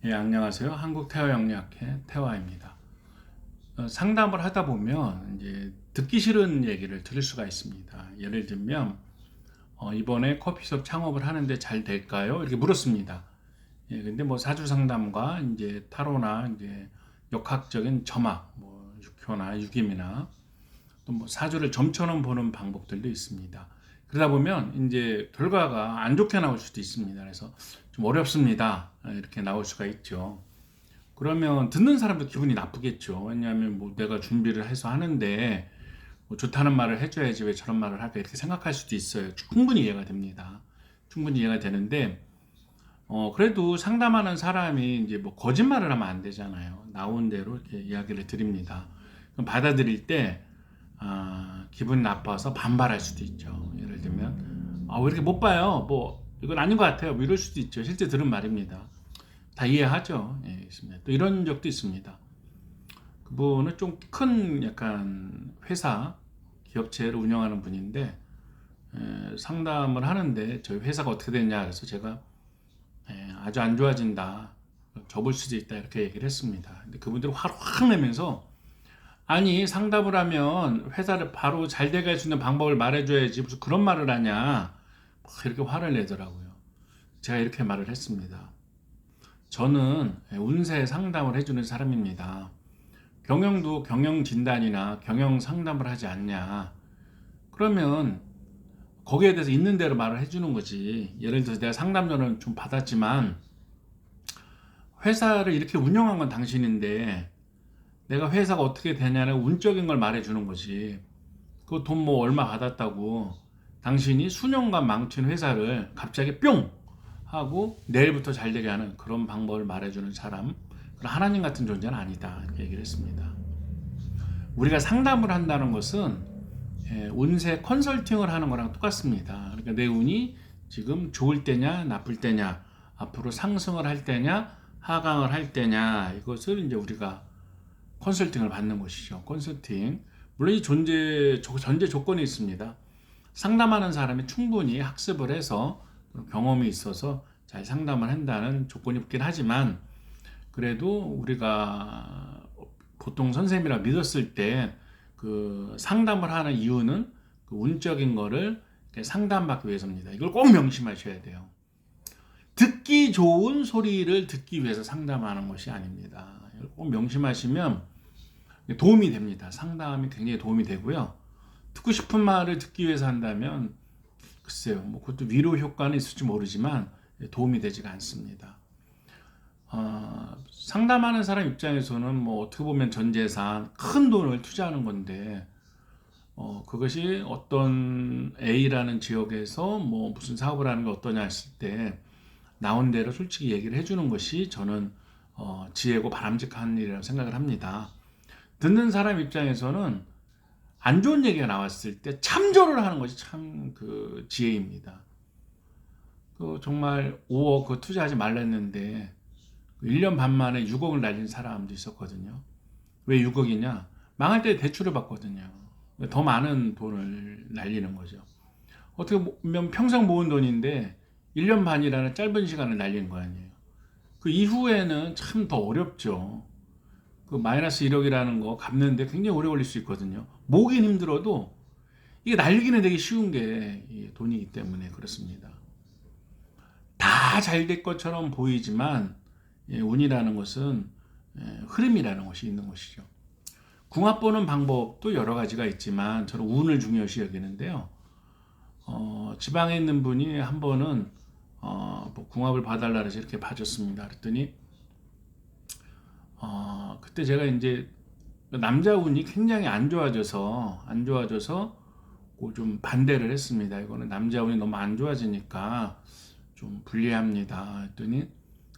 예, 안녕하세요. 한국태화영리학회 태화입니다. 상담을 하다 보면 이제 듣기 싫은 얘기를 들을 수가 있습니다. 예를 들면 이번에 커피숍 창업을 하는데 잘 될까요? 이렇게 물었습니다. 예, 근데 뭐 사주 상담과 이제 타로나 이제 역학적인 점학, 뭐 육효나 육임이나 또 뭐 사주를 점처럼 보는 방법들도 있습니다. 그러다 보면 이제 결과가 안 좋게 나올 수도 있습니다. 그래서 좀 어렵습니다. 이렇게 나올 수가 있죠. 그러면 듣는 사람도 기분이 나쁘겠죠. 왜냐하면 뭐 내가 준비를 해서 하는데 뭐 좋다는 말을 해줘야지 왜 저런 말을 할까 이렇게 생각할 수도 있어요. 충분히 이해가 됩니다. 충분히 이해가 되는데 그래도 상담하는 사람이 이제 뭐 거짓말을 하면 안 되잖아요. 나온 대로 이렇게 이야기를 드립니다. 그럼 받아들일 때 기분이 나빠서 반발할 수도 있죠. 예를 들면 왜 이렇게 못 봐요? 뭐 이건 아닌 것 같아요. 뭐 이럴 수도 있죠. 실제 들은 말입니다. 다 이해하죠. 예, 있습니다. 또 이런 적도 있습니다. 그분은 좀 큰 약간 회사, 기업체를 운영하는 분인데 상담을 하는데 저희 회사가 어떻게 됐냐 그래서 제가 아주 안 좋아진다, 접을 수도 있다 이렇게 얘기를 했습니다. 근데 그분들이 화를 확 내면서 아니 상담을 하면 회사를 바로 잘 되게 할 수 있는 방법을 말해줘야지 무슨 그런 말을 하냐 막 이렇게 화를 내더라고요. 제가 이렇게 말을 했습니다. 저는 운세 상담을 해주는 사람입니다. 경영도 경영 진단이나 경영 상담을 하지 않냐. 그러면 거기에 대해서 있는 대로 말을 해주는 거지. 예를 들어서 내가 상담료는 좀 받았지만 회사를 이렇게 운영한 건 당신인데 내가 회사가 어떻게 되냐는 운적인 걸 말해주는 거지. 그 돈 뭐 얼마 받았다고 당신이 수년간 망친 회사를 갑자기 뿅 하고 내일부터 잘 되게 하는 그런 방법을 말해주는 사람, 그런 하나님 같은 존재는 아니다 이렇게 얘기를 했습니다. 우리가 상담을 한다는 것은 운세 컨설팅을 하는 거랑 똑같습니다. 그러니까 내 운이 지금 좋을 때냐 나쁠 때냐, 앞으로 상승을 할 때냐 하강을 할 때냐, 이것을 이제 우리가 컨설팅을 받는 것이죠. 컨설팅. 물론 이 전제 조건이 있습니다. 상담하는 사람이 충분히 학습을 해서 경험이 있어서 잘 상담을 한다는 조건이 있긴 하지만, 그래도 우리가 보통 선생님이라 믿었을 때 그 상담을 하는 이유는 그 운적인 거를 상담받기 위해서입니다. 이걸 꼭 명심하셔야 돼요. 듣기 좋은 소리를 듣기 위해서 상담하는 것이 아닙니다. 이걸 꼭 명심하시면 도움이 됩니다. 상담이 굉장히 도움이 되고요. 듣고 싶은 말을 듣기 위해서 한다면 글쎄요, 뭐 그것도 위로 효과는 있을지 모르지만 도움이 되지가 않습니다. 상담하는 사람 입장에서는 뭐 어떻게 보면 전 재산 큰 돈을 투자하는 건데 그것이 어떤 A라는 지역에서 뭐 무슨 사업을 하는 게 어떠냐 했을 때 나온 대로 솔직히 얘기를 해주는 것이 저는 지혜고 바람직한 일이라고 생각을 합니다. 듣는 사람 입장에서는 안 좋은 얘기가 나왔을 때 참조를 하는 것이 참 그 지혜입니다. 그 정말 5억 그 투자하지 말랬는데 1년 반 만에 6억을 날린 사람도 있었거든요. 왜 6억이냐? 망할 때 대출을 받거든요. 더 많은 돈을 날리는 거죠. 어떻게 보면 평생 모은 돈인데 1년 반이라는 짧은 시간을 날리는 거 아니에요. 그 이후에는 참 더 어렵죠. 그 마이너스 1억이라는 거 갚는데 굉장히 오래 걸릴 수 있거든요. 모으긴 힘들어도 이게 날리기는 되게 쉬운 게 돈이기 때문에 그렇습니다. 다 잘 될 것처럼 보이지만 운이라는 것은 흐름이라는 것이 있는 것이죠. 궁합 보는 방법도 여러 가지가 있지만 저는 운을 중요시 여기는데요. 지방에 있는 분이 한 번은 뭐 궁합을 봐달라 해서 이렇게 봐줬습니다. 그랬더니 그때 제가 이제 남자 운이 굉장히 안 좋아져서 좀 반대를 했습니다. 이거는 남자 운이 너무 안 좋아지니까 좀 불리합니다. 했더니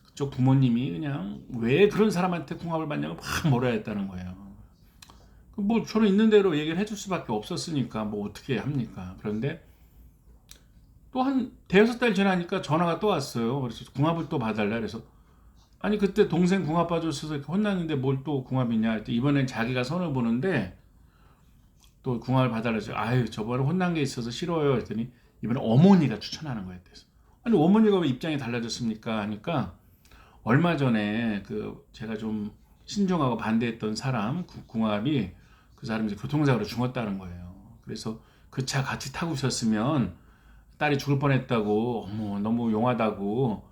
그쪽 부모님이 그냥 왜 그런 사람한테 궁합을 받냐고 막 뭐라 했다는 거예요. 뭐 저는 있는 대로 얘기를 해줄 수밖에 없었으니까 뭐 어떻게 합니까? 그런데 또 한 대여섯 달 지나니까 전화가 또 왔어요. 그래서 궁합을 또 봐달라 그래서 아니 그때 동생 궁합 봐줬어서 이렇게 혼났는데 뭘 또 궁합이냐 했더니 이번엔 자기가 선을 보는데 또 궁합을 봐달라 해서 아유 저번에 혼난 게 있어서 싫어요 했더니 이번에 어머니가 추천하는 거였대요. 아니 어머니가 왜 입장이 달라졌습니까 하니까 얼마 전에 그 제가 좀 신중하고 반대했던 사람 궁합이 그 사람이 이제 교통사고로 죽었다는 거예요. 그래서 그 차 같이 타고 있었으면 딸이 죽을 뻔했다고 어머 너무 용하다고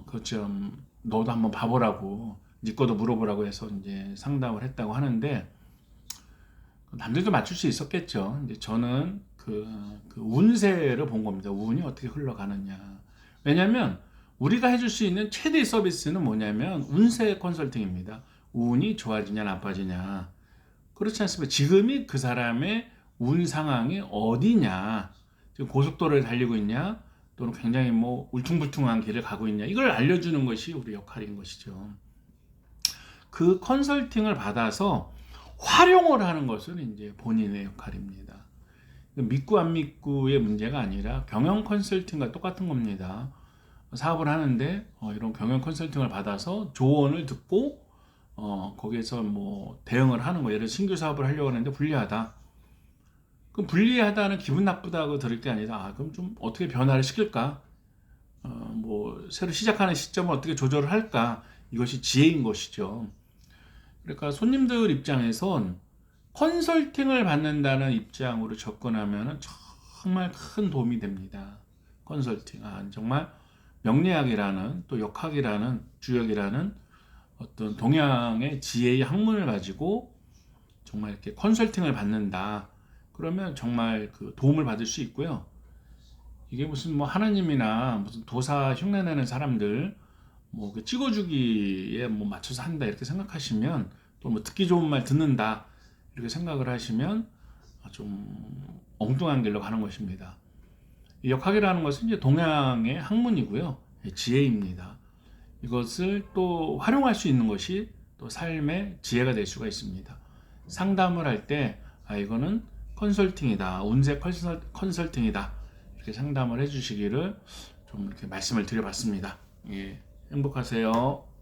그좀 너도 한번 봐보라고 네 거도 물어보라고 해서 이제 상담을 했다고 하는데 남들도 맞출 수 있었겠죠. 이제 저는 그 운세를 본 겁니다. 운이 어떻게 흘러가느냐. 왜냐하면 우리가 해줄 수 있는 최대 서비스는 뭐냐면 운세 컨설팅입니다. 운이 좋아지냐 나빠지냐. 그렇지 않습니까? 지금이 그 사람의 운 상황이 어디냐. 지금 고속도로를 달리고 있냐. 또는 굉장히 뭐 울퉁불퉁한 길을 가고 있냐. 이걸 알려주는 것이 우리 역할인 것이죠. 그 컨설팅을 받아서 활용을 하는 것은 이제 본인의 역할입니다. 믿고 안 믿고의 문제가 아니라 경영 컨설팅과 똑같은 겁니다. 사업을 하는데 이런 경영 컨설팅을 받아서 조언을 듣고 거기에서 뭐 대응을 하는 거. 예를 들어 신규 사업을 하려고 하는데 불리하다. 그럼 불리하다는 기분 나쁘다고 들을 게 아니라 그럼 좀 어떻게 변화를 시킬까? 뭐 새로 시작하는 시점을 어떻게 조절을 할까? 이것이 지혜인 것이죠. 그러니까 손님들 입장에선 컨설팅을 받는다는 입장으로 접근하면 정말 큰 도움이 됩니다. 컨설팅. 정말 명리학이라는 또 역학이라는 주역이라는 어떤 동양의 지혜의 학문을 가지고 정말 이렇게 컨설팅을 받는다. 그러면 정말 그 도움을 받을 수 있고요. 이게 무슨 뭐 하나님이나 무슨 도사 흉내내는 사람들 뭐 찍어주기에 뭐 맞춰서 한다 이렇게 생각하시면 또 뭐 듣기 좋은 말 듣는다 이렇게 생각을 하시면 좀 엉뚱한 길로 가는 것입니다. 이 역학이라는 것은 이제 동양의 학문이고요. 지혜입니다. 이것을 또 활용할 수 있는 것이 또 삶의 지혜가 될 수가 있습니다. 상담을 할 때 이거는 컨설팅이다. 운세 컨설팅이다. 이렇게 상담을 해주시기를 좀 이렇게 말씀을 드려봤습니다. 예, 행복하세요.